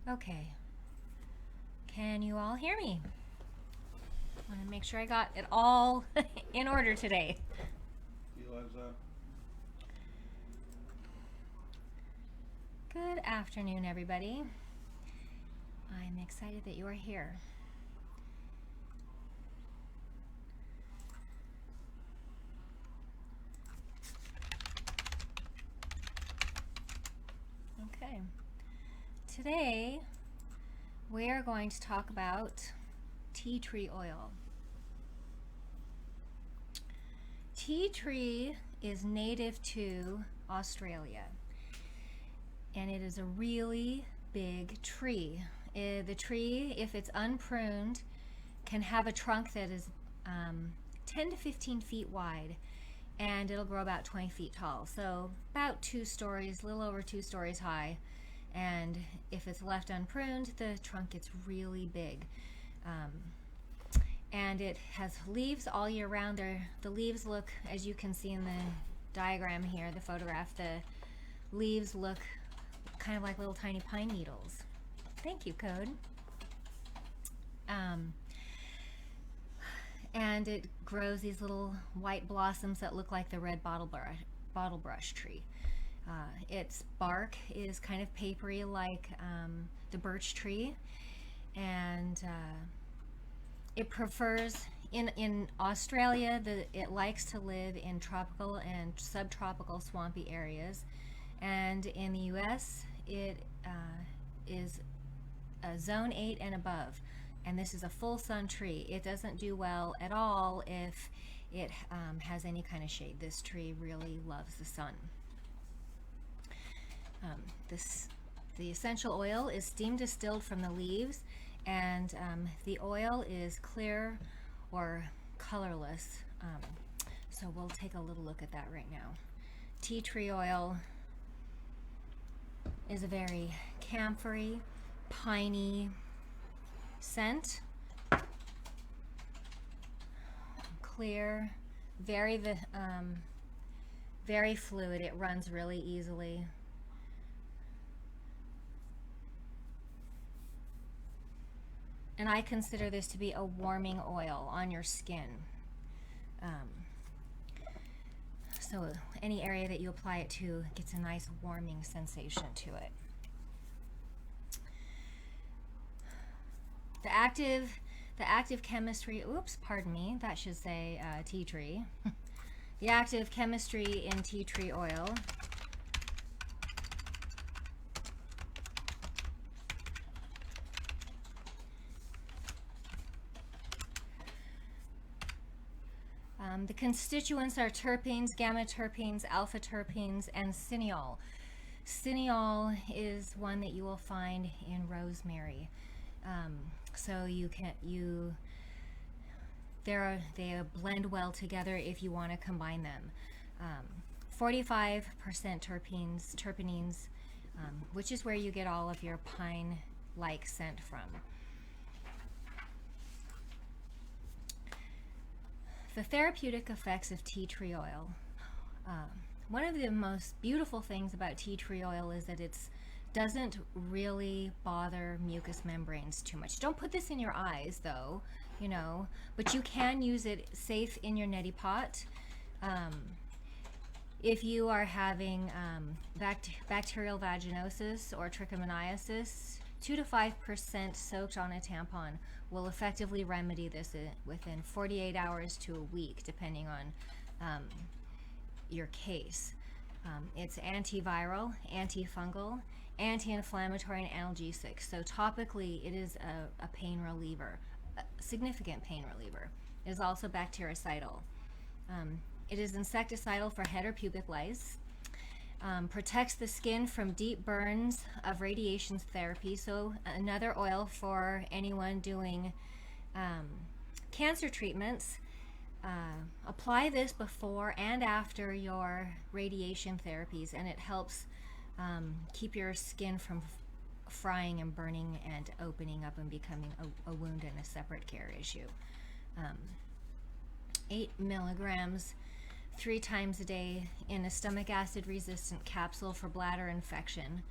Okay, can you all hear me? I want to make sure I got it all in order today. Eliza. Good afternoon, everybody. I'm excited that you are here. Okay, today we are going to talk about tea tree oil. Tea tree is native to Australia, and it is a really big tree. The tree, if it's unpruned, can have a trunk that is 10 to 15 feet wide, and it'll grow about 20 feet tall. So about 2 stories, a little over 2 stories high. And if it's left unpruned, the trunk gets really big. Um, and it has leaves all year round. The leaves look, as you can see in the diagram here, the photograph, the leaves look kind of like little tiny pine needles. Thank you, Code. Um, and it grows these little white blossoms that look like the red bottle brush tree. Its bark is kind of papery like the birch tree, and it prefers in Australia. It likes to live in tropical and subtropical swampy areas, and in the U.S. it is zone 8 and above, and this is a full sun tree. It doesn't do well at all if it has any kind of shade. This tree really loves the sun. This The essential oil is steam distilled from the leaves, and the oil is clear or colorless. So we'll take a little look at that right now. Tea tree oil is a very camphory, piney scent. Clear, very fluid. It runs really easily. And I consider this to be a warming oil on your skin. Um, so any area that you apply it to gets a nice warming sensation to it. The active chemistry, oops, pardon me, that should say tea tree. The active chemistry in tea tree oil the constituents are terpenes, gamma terpenes, alpha terpenes, and cineol. Cineol is one that you will find in rosemary. So they blend well together if you want to combine them. 45% terpenes, which is where you get all of your pine-like scent from. The therapeutic effects of tea tree oil. One of the most beautiful things about tea tree oil is that it doesn't really bother mucous membranes too much. Don't put this in your eyes though, but you can use it safe in your neti pot. If you are having bacterial vaginosis or trichomoniasis, 2 to 5% soaked on a tampon will effectively remedy this within 48 hours to a week, depending on your case. It's antiviral, antifungal, anti-inflammatory, and analgesic. So topically, it is a pain reliever, a significant pain reliever. It is also bactericidal. It is insecticidal for head or pubic lice. Protects the skin from deep burns of radiation therapy. So another oil for anyone doing cancer treatments. Apply this before and after your radiation therapies, and it helps keep your skin from frying and burning and opening up and becoming a wound and a separate care issue. 8 milligrams 3 times a day in a stomach acid resistant capsule for bladder infection.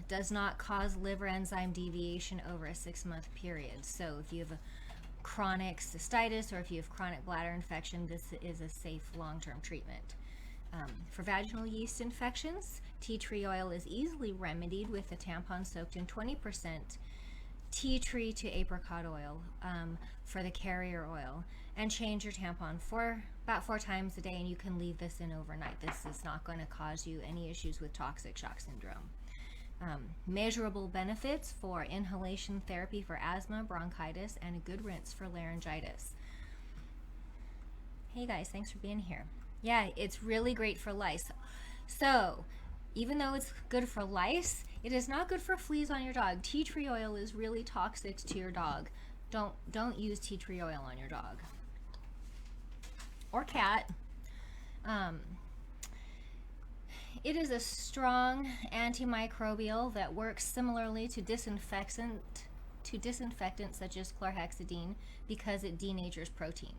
Does not cause liver enzyme deviation over a 6-month period. So if you have a chronic cystitis or if you have chronic bladder infection, this is a safe long-term treatment. For vaginal yeast infections, tea tree oil is easily remedied with a tampon soaked in 20% tea tree to apricot oil for the carrier oil, and change your tampon about 4 times a day, and you can leave this in overnight. This is not going to cause you any issues with toxic shock syndrome. Measurable benefits for inhalation therapy for asthma, bronchitis, and a good rinse for laryngitis. Hey guys, thanks for being here. Yeah, it's really great for lice. So, even though it's good for lice, it is not good for fleas on your dog. Tea tree oil is really toxic to your dog. Don't use tea tree oil on your dog or cat. It is a strong antimicrobial that works similarly to disinfectants such as chlorhexidine because it denatures protein.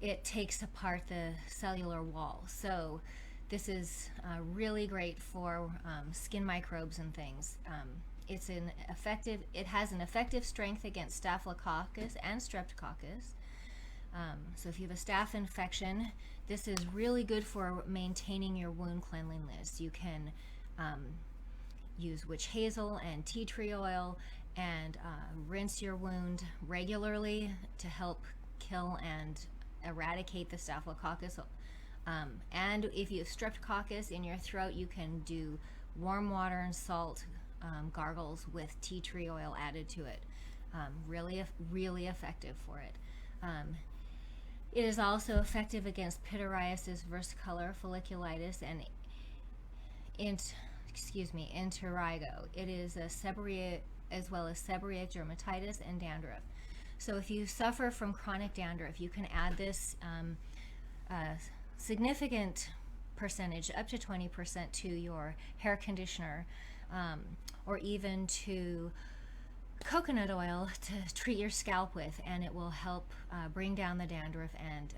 It takes apart the cellular wall. So this is really great for skin microbes and things. It has an effective strength against staphylococcus and streptococcus. So if you have a staph infection, this is really good for maintaining your wound cleanliness. You can use witch hazel and tea tree oil and rinse your wound regularly to help kill and eradicate the staphylococcus. And if you have streptococcus in your throat, you can do warm water and salt gargles with tea tree oil added to it. Really effective for it. It is also effective against pityriasis, versicolor, folliculitis, and interrigo. It is a seborrheic, as well as seborrheic dermatitis and dandruff. So if you suffer from chronic dandruff, you can add this significant percentage, up to 20%, to your hair conditioner, or even to coconut oil to treat your scalp with, and it will help bring down the dandruff and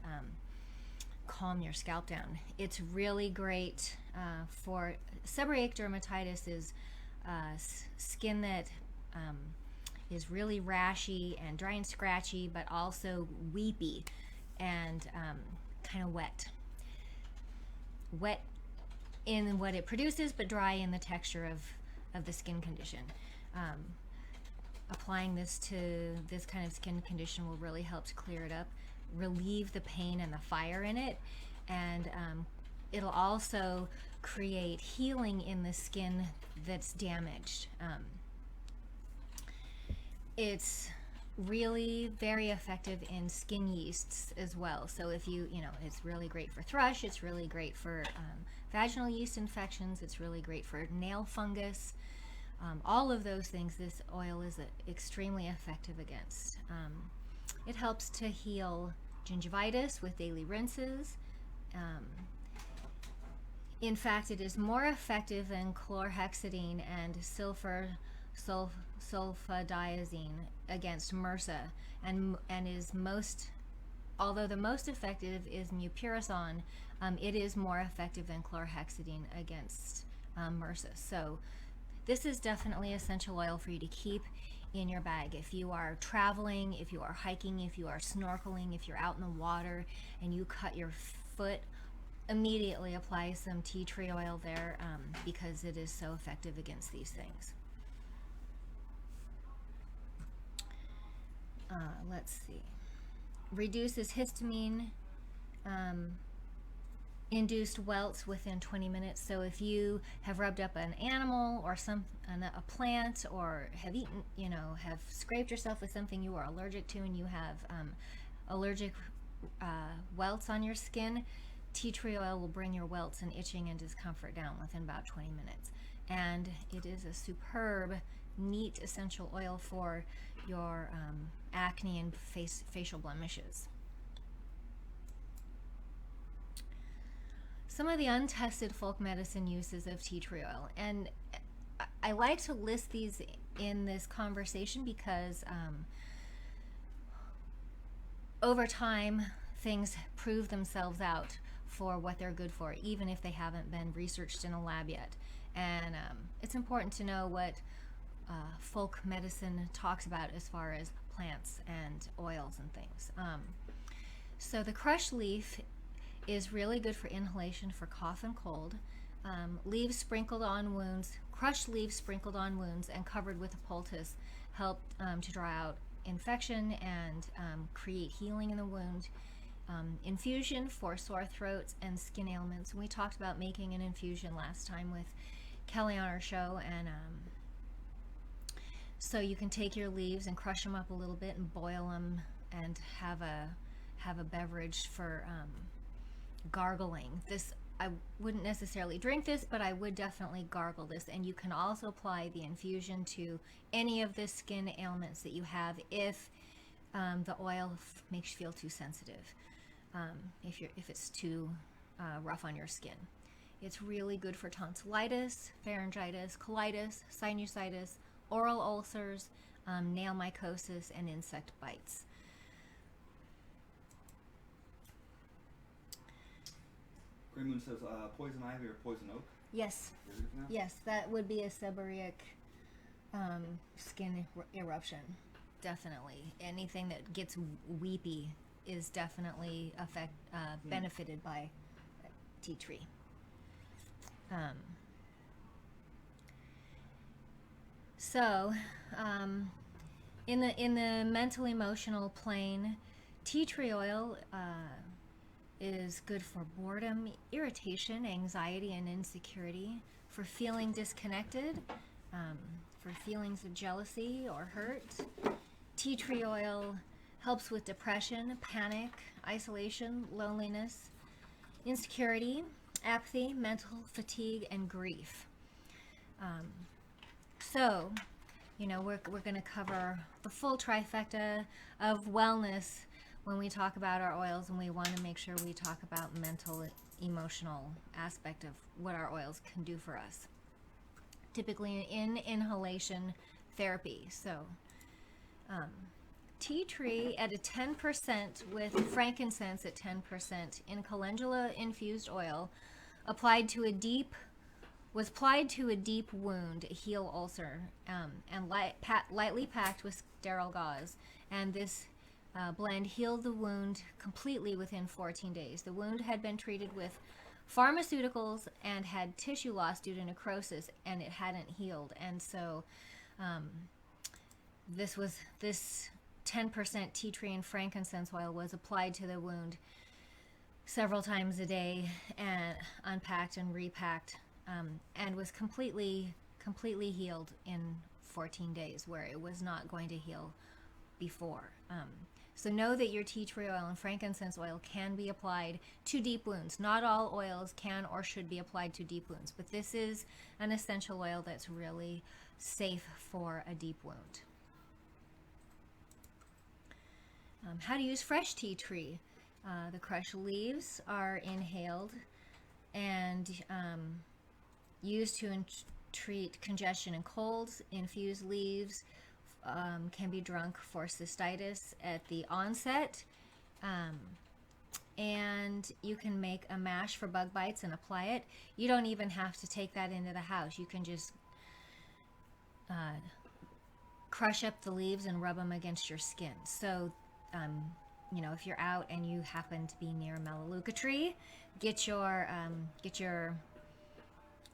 calm your scalp down. It's really great for seborrheic dermatitis. Is skin that is really rashy and dry and scratchy, but also weepy and kind of wet in what it produces, but dry in the texture of the skin condition. Applying this to this kind of skin condition will really help to clear it up, relieve the pain and the fire in it, and it'll also create healing in the skin that's damaged. It's really very effective in skin yeasts as well. So if it's really great for thrush, it's really great for vaginal yeast infections, it's really great for nail fungus. All of those things this oil is extremely effective against. It helps to heal gingivitis with daily rinses. In fact, it is more effective than chlorhexidine and sulfadiazine against MRSA, and is although the most effective is mupirocin, it is more effective than chlorhexidine against MRSA. So this is definitely essential oil for you to keep in your bag. If you are traveling, if you are hiking, if you are snorkeling, if you're out in the water and you cut your foot, immediately apply some tea tree oil there because it is so effective against these things. Let's see. Reduces histamine induced welts within 20 minutes. So if you have rubbed up an animal or a plant, or have eaten, have scraped yourself with something you are allergic to, and you have allergic welts on your skin, tea tree oil will bring your welts and itching and discomfort down within about 20 minutes. And it is a superb, neat essential oil for your acne and facial blemishes. Some of the untested folk medicine uses of tea tree oil, and I like to list these in this conversation because over time things prove themselves out for what they're good for, even if they haven't been researched in a lab yet. And it's important to know what folk medicine talks about as far as plants and oils and things. So the crushed leaf is really good for inhalation for cough and cold. Leaves sprinkled on wounds, crushed leaves sprinkled on wounds and covered with a poultice help to draw out infection and create healing in the wound. Infusion for sore throats and skin ailments. And we talked about making an infusion last time with Kelly on our show, and so you can take your leaves and crush them up a little bit and boil them and have a beverage for gargling. This, I wouldn't necessarily drink this, but I would definitely gargle this. And you can also apply the infusion to any of the skin ailments that you have if the oil makes you feel too sensitive, if it's too rough on your skin. It's really good for tonsillitis, pharyngitis, colitis, sinusitis, oral ulcers, nail mycosis, and insect bites. Green Moon says poison ivy or poison oak. Yes, yes, that would be a seborrheic skin eruption. Definitely, anything that gets weepy is definitely benefited by tea tree. So, in the mental emotional plane, tea tree oil is good for boredom, irritation, anxiety, and insecurity, for feeling disconnected, for feelings of jealousy or hurt. Tea tree oil helps with depression, panic, isolation, loneliness, insecurity, apathy, mental fatigue, and grief. So, we're going to cover the full trifecta of wellness when we talk about our oils, and we want to make sure we talk about mental, emotional aspect of what our oils can do for us. Typically in inhalation therapy. So, tea tree at a 10% with frankincense at 10% in calendula infused oil applied to a deep wound, a heel ulcer, and lightly packed with sterile gauze. And this blend healed the wound completely within 14 days. The wound had been treated with pharmaceuticals and had tissue loss due to necrosis, and it hadn't healed. And so this 10% tea tree and frankincense oil was applied to the wound several times a day and unpacked and repacked, and was completely healed in 14 days, where it was not going to heal before. So know that your tea tree oil and frankincense oil can be applied to deep wounds. Not all oils can or should be applied to deep wounds, but this is an essential oil that's really safe for a deep wound. How to use fresh tea tree. The crushed leaves are inhaled and used to treat congestion and colds. Infused leaves can be drunk for cystitis at the onset. And you can make a mash for bug bites and apply it. You don't even have to take that into the house. You can just crush up the leaves and rub them against your skin. So, if you're out and you happen to be near a melaleuca tree, get your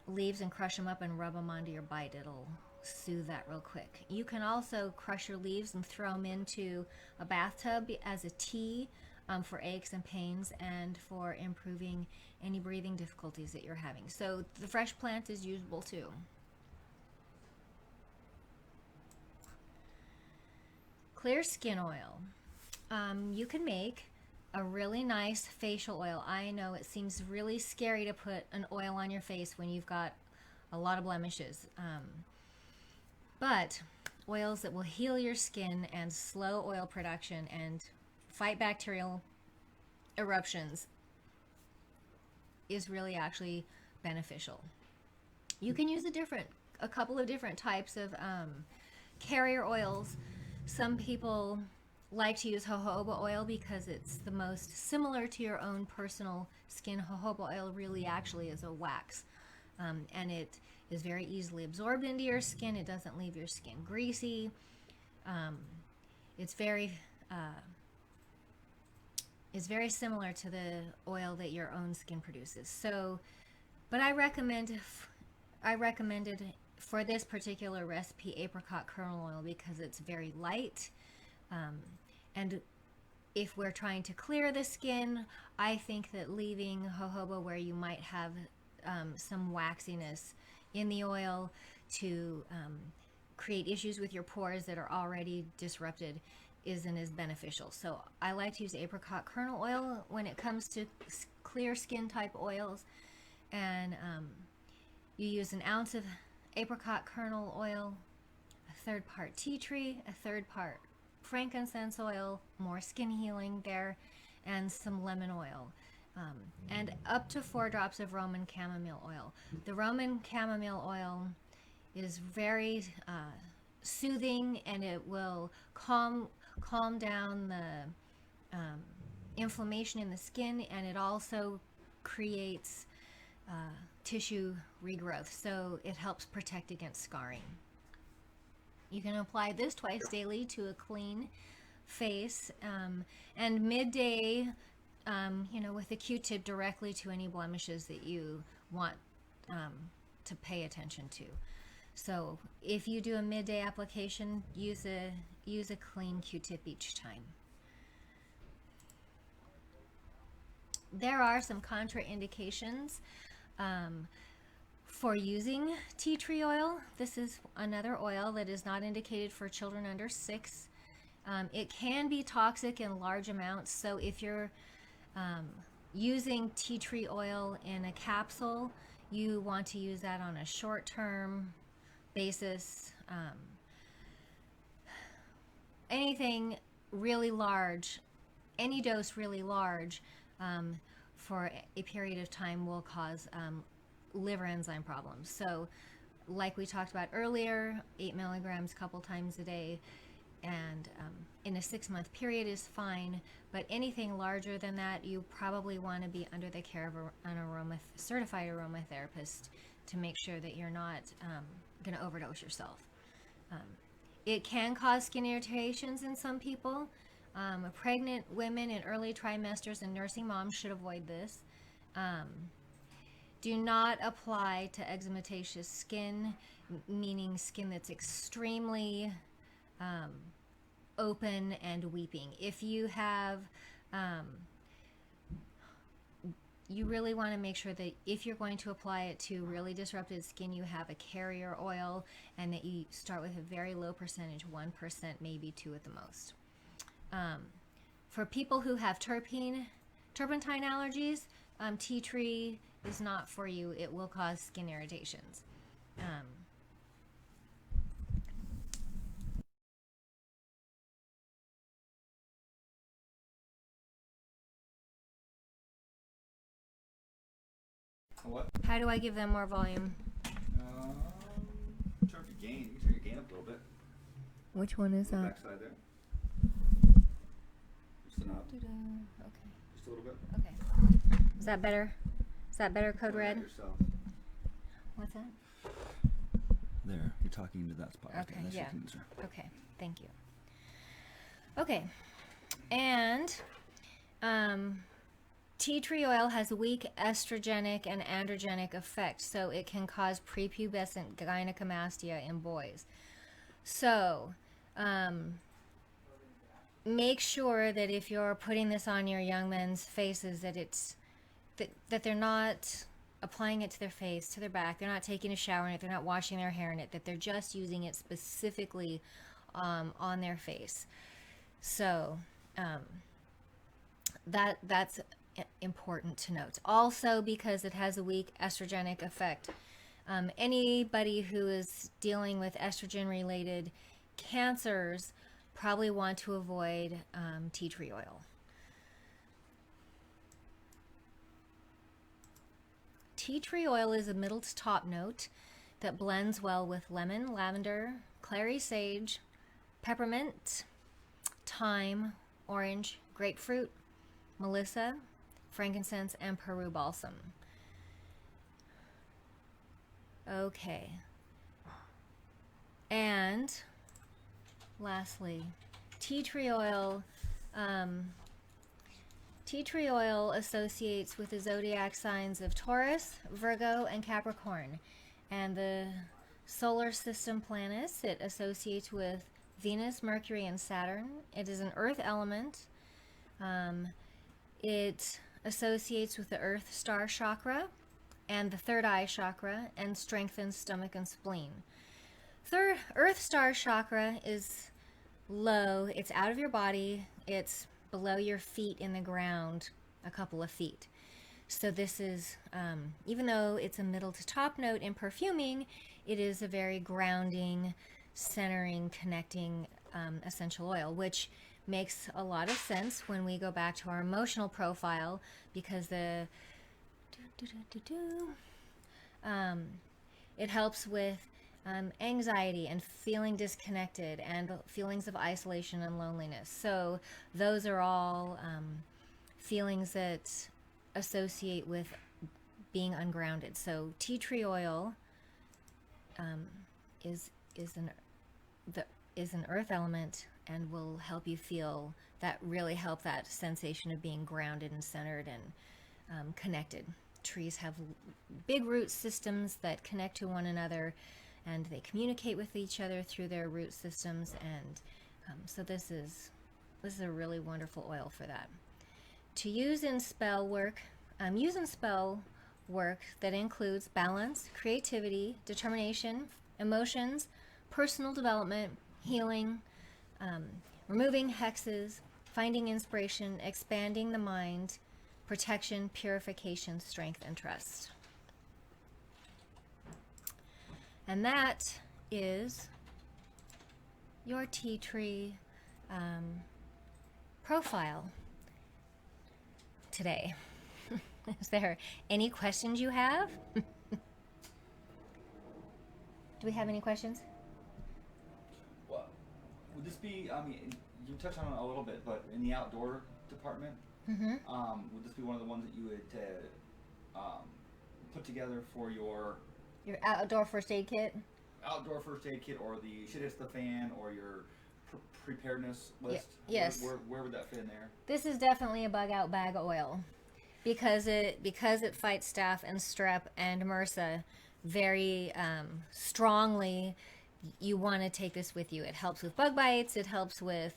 leaves and crush them up and rub them onto your bite. It'll soothe that real quick. You can also crush your leaves and throw them into a bathtub as a tea for aches and pains and for improving any breathing difficulties that you're having. So the fresh plant is usable too. Clear skin oil. You can make a really nice facial oil. I know it seems really scary to put an oil on your face when you've got a lot of blemishes. But oils that will heal your skin and slow oil production and fight bacterial eruptions is really actually beneficial. You can use a couple of different types of carrier oils. Some people like to use jojoba oil because it's the most similar to your own personal skin. Jojoba oil really actually is a wax. and it is very easily absorbed into your skin. It doesn't leave your skin greasy. It's very similar to the oil that your own skin produces. So, but I recommended for this particular recipe apricot kernel oil because it's very light, and if we're trying to clear the skin, I think that leaving jojoba where you might have some waxiness in the oil to create issues with your pores that are already disrupted isn't as beneficial. So I like to use apricot kernel oil when it comes to clear skin type oils, and you use an ounce of apricot kernel oil, a third part tea tree, a third part frankincense oil, more skin healing there, and some lemon oil, and up to 4 drops of Roman chamomile oil. The Roman chamomile oil is very soothing, and it will calm down the inflammation in the skin, and it also creates tissue regrowth, so it helps protect against scarring. You can apply this twice daily to a clean face, and midday, with a Q-tip directly to any blemishes that you want to pay attention to. So if you do a midday application, use a clean Q-tip each time. There are some contraindications for using tea tree oil. This is another oil that is not indicated for children under 6. It can be toxic in large amounts, so if you're using tea tree oil in a capsule, you want to use that on a short-term basis. Anything really large, any dose really large for a period of time will cause liver enzyme problems. So like we talked about earlier, 8 milligrams a couple times a day, and in a 6-month period is fine, but anything larger than that, you probably want to be under the care of an certified aromatherapist to make sure that you're not going to overdose yourself. It can cause skin irritations in some people. Pregnant women in early trimesters and nursing moms should avoid this. Do not apply to eczematious skin, meaning skin that's extremely open and weeping. If you have, you really want to make sure that if you're going to apply it to really disrupted skin, you have a carrier oil, and that you start with a very low percentage, 1%, maybe 2 at the most. For people who have turpentine allergies, tea tree is not for you. It will cause skin irritations. What? How do I give them more volume? Turn up your gain. You can turn your gain up a little bit. Which one is that? Backside there. Just enough. Okay. Just a little bit. Okay. Is that better? Is that better, Code Look at Red? yourself. What's that? There. You're talking into that spot. Okay, That's yeah. your finger. Okay, thank you. Okay, and tea tree oil has a weak estrogenic and androgenic effect, so it can cause prepubescent gynecomastia in boys. So make sure that if you're putting this on your young men's faces, that it's that they're not applying it to their face, to their back, they're not taking a shower in it, they're not washing their hair in it, that they're just using it specifically on their face. So that's important to note. Also, because it has a weak estrogenic effect, anybody who is dealing with estrogen-related cancers probably want to avoid tea tree oil. Tea tree oil is a middle to top note that blends well with lemon, lavender, clary sage, peppermint, thyme, orange, grapefruit, melissa, frankincense, and Peru balsam. Okay. And lastly, tea tree oil. Tea tree oil associates with the zodiac signs of Taurus, Virgo, and Capricorn. And the solar system planets, it associates with Venus, Mercury, and Saturn. It is an earth element. It associates with the earth star chakra and the third eye chakra and strengthens stomach and spleen. Earth star chakra is low. It's out of your body. It's below your feet in the ground, a couple of feet. So this is, even though it's a middle to top note in perfuming, it is a very grounding, centering, connecting essential oil, which makes a lot of sense when we go back to our emotional profile, because it helps with anxiety and feeling disconnected and feelings of isolation and loneliness. So those are all feelings that associate with being ungrounded. So tea tree oil is an earth element and will help you feel that, really help that sensation of being grounded and centered and connected. Trees have big root systems that connect to one another, and they communicate with each other through their root systems, and so this is a really wonderful oil for that. To use in spell work, that includes balance, creativity, determination, emotions, personal development, healing, removing hexes, finding inspiration, expanding the mind, protection, purification, strength, and trust. And that is your tea tree profile today. Is there any questions you have? Do we have any questions? Well, would this be, I mean, you touched on it a little bit, but in the outdoor department, would this be one of the ones that you would put together for your outdoor first aid kit? Outdoor first aid kit, or the shit hits the fan, or your preparedness list? Yes. Where would that fit in there? This is definitely a bug out bag oil, because it fights staph and strep and MRSA very strongly. You want to take this with you. It helps with bug bites. It helps with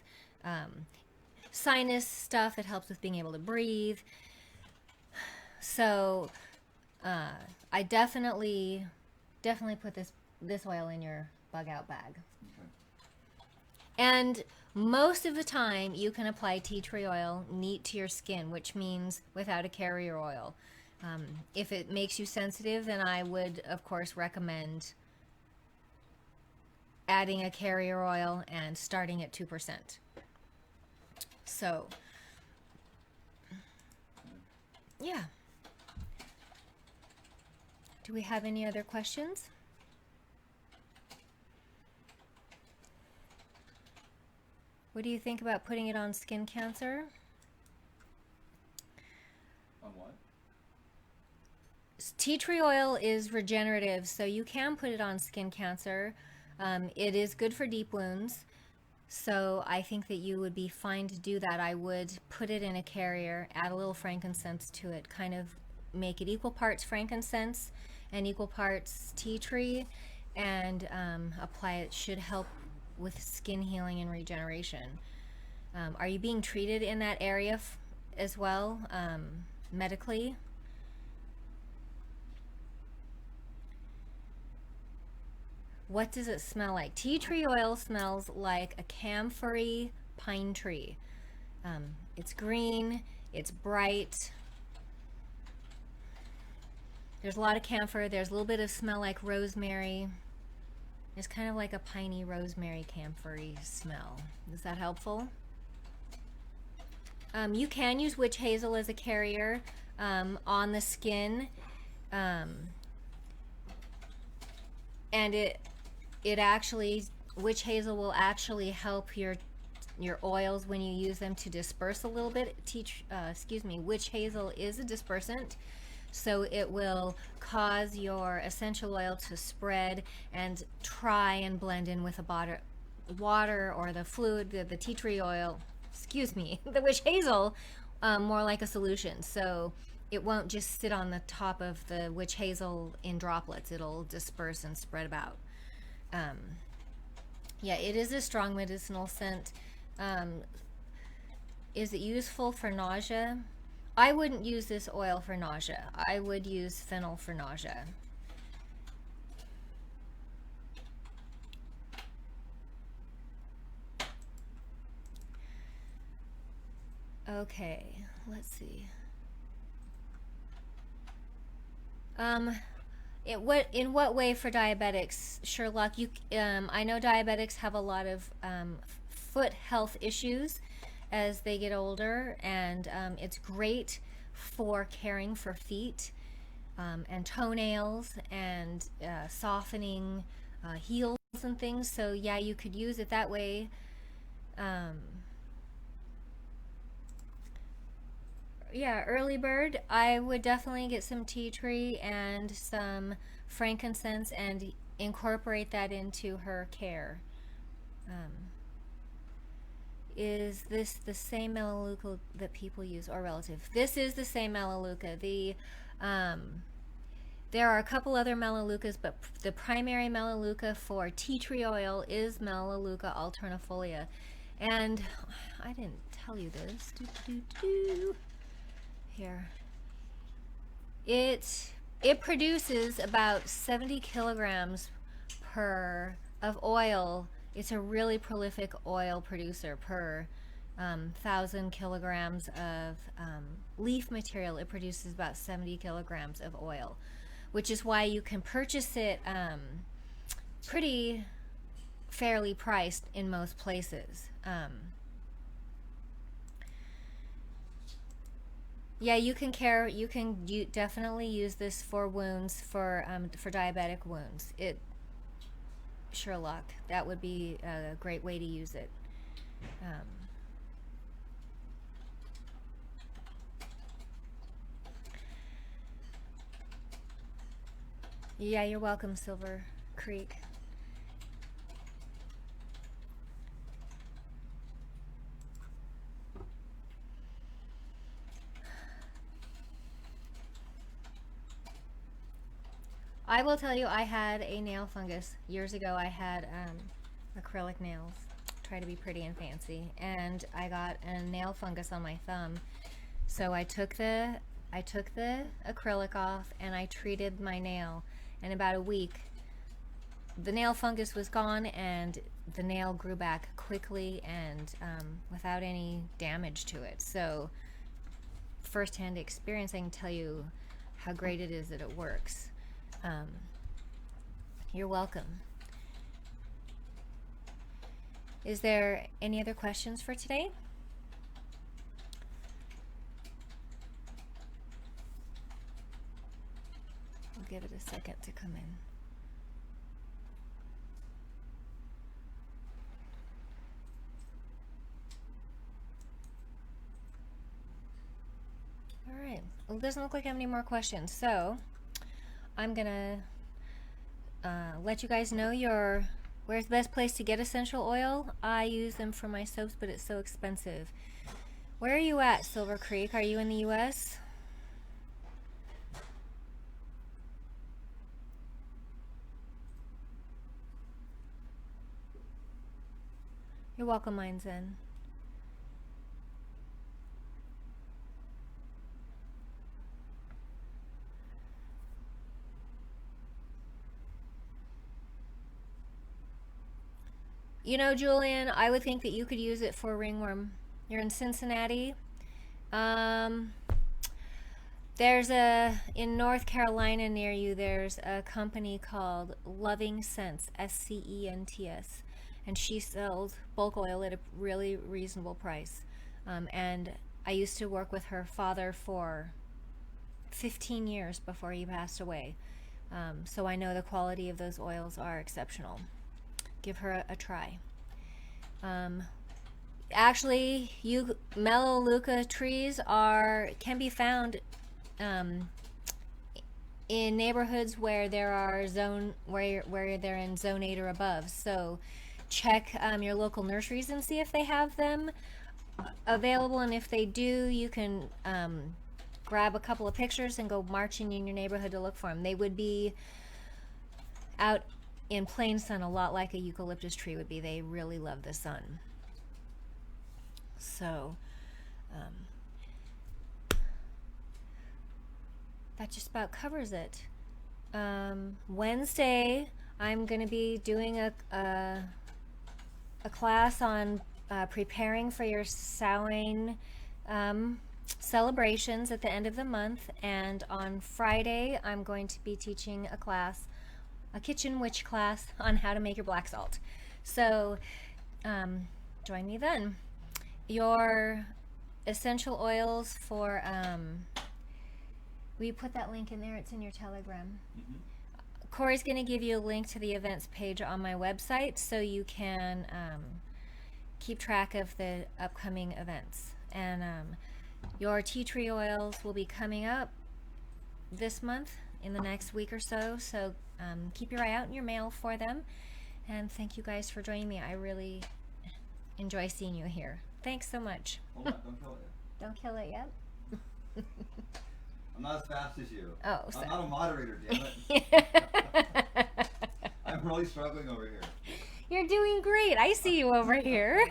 sinus stuff. It helps with being able to breathe. So I definitely put this oil in your bug out bag. Okay. And most of the time you can apply tea tree oil neat to your skin, which means without a carrier oil. If it makes you sensitive, then I would of course recommend adding a carrier oil and starting at 2%. So yeah. Do we have any other questions? What do you think about putting it on skin cancer? On what? Tea tree oil is regenerative, so you can put it on skin cancer. It is good for deep wounds, so I think that you would be fine to do that. I would put it in a carrier, add a little frankincense to it, kind of make it equal parts frankincense and equal parts tea tree, and apply it. Should help with skin healing and regeneration. Are you being treated in that area as well, medically? What does it smell like? Tea tree oil smells like a camphor pine tree. It's green, it's bright. There's a lot of camphor. There's a little bit of smell like rosemary. It's kind of like a piney rosemary camphory smell. Is that helpful? You can use witch hazel as a carrier on the skin, and it actually, witch hazel will actually help your oils when you use them to disperse a little bit. Witch hazel is a dispersant, So it will cause your essential oil to spread and try and blend in with the water or the fluid, the tea tree oil, excuse me, the witch hazel, more like a solution. So it won't just sit on the top of the witch hazel in droplets. It'll disperse and spread about. Yeah, it is a strong medicinal scent. Is it useful for nausea? I wouldn't use this oil for nausea. I would use fennel for nausea. Okay, let's see. In what way for diabetics, Sherlock? I know diabetics have a lot of foot health issues as they get older, and it's great for caring for feet and toenails and softening heels and things. So yeah, you could use it that way. Yeah, early bird, I would definitely get some tea tree and some frankincense and incorporate that into her care. Is this the same melaleuca that people use, or relative? This is the same melaleuca. There are a couple other melaleucas, but the primary melaleuca for tea tree oil is Melaleuca alternifolia. And I didn't tell you this. Here. It produces about 70 kilograms of oil. It's a really prolific oil producer per 1,000 kilograms of leaf material. It produces about 70 kilograms of oil, which is why you can purchase it pretty fairly priced in most places. Yeah, you can definitely use this for wounds, for diabetic wounds. Sherlock, that would be a great way to use it. Yeah, you're welcome, Silver Creek. I will tell you, I had a nail fungus years ago. I had acrylic nails, try to be pretty and fancy, and I got a nail fungus on my thumb. So I took the acrylic off and I treated my nail. In about a week, the nail fungus was gone and the nail grew back quickly and without any damage to it. So firsthand experience, I can tell you how great it is that it works. You're welcome. Is there any other questions for today? I'll give it a second to come in. All right. Well, it doesn't look like I have any more questions, so I'm gonna let you guys know where's the best place to get essential oil. I use them for my soaps, but it's so expensive. Where are you at, Silver Creek? Are you in the US? You're welcome, Mind's In. You know, Julian, I would think that you could use it for ringworm. You're in Cincinnati. In North Carolina near you, there's a company called Loving Scents, SCENTS, and she sells bulk oil at a really reasonable price. And I used to work with her father for 15 years before he passed away. So I know the quality of those oils are exceptional. Give her a try. Actually, Melaleuca trees can be found in neighborhoods where there are where they're in zone 8 or above. So check your local nurseries and see if they have them available, and if they do, you can grab a couple of pictures and go marching in your neighborhood to look for them. They would be out in plain sun, a lot like a eucalyptus tree would be. They really love the sun. So that just about covers it. Wednesday, I'm going to be doing a class on preparing for your Samhain celebrations at the end of the month, and on Friday I'm going to be teaching a kitchen witch class on how to make your black salt. So join me then. Your essential oils for will you put that link in there? It's in your Telegram. Mm-hmm. Corey's going to give you a link to the events page on my website so you can keep track of the upcoming events. And your tea tree oils will be coming up this month in the next week or so. So keep your eye out in your mail for them. And thank you guys for joining me. I really enjoy seeing you here. Thanks so much. Hold on, don't kill it. Don't kill it yet. I'm not as fast as you. Oh, I'm not a moderator, damn it. I'm really struggling over here. You're doing great. I see you over here.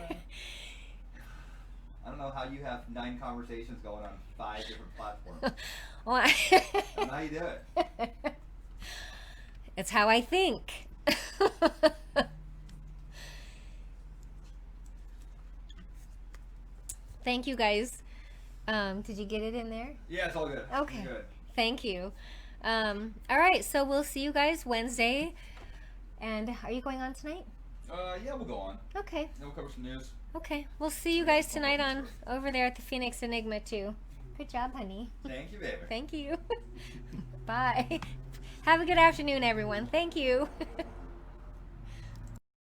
I don't know how you have 9 conversations going on 5 different platforms. Well, I don't know how you do it. It's how I think. Thank you guys. Did you get it in there? Yeah, it's all good. Okay. You're good. Thank you. All right, so we'll see you guys Wednesday. And are you going on tonight? Yeah, we'll go on. Okay. Then we'll cover some news. Okay. We'll see you guys tonight on over there at the Phoenix Enigma too. Good job, honey. Thank you, baby. Thank you. Bye. Have a good afternoon, everyone. Thank you.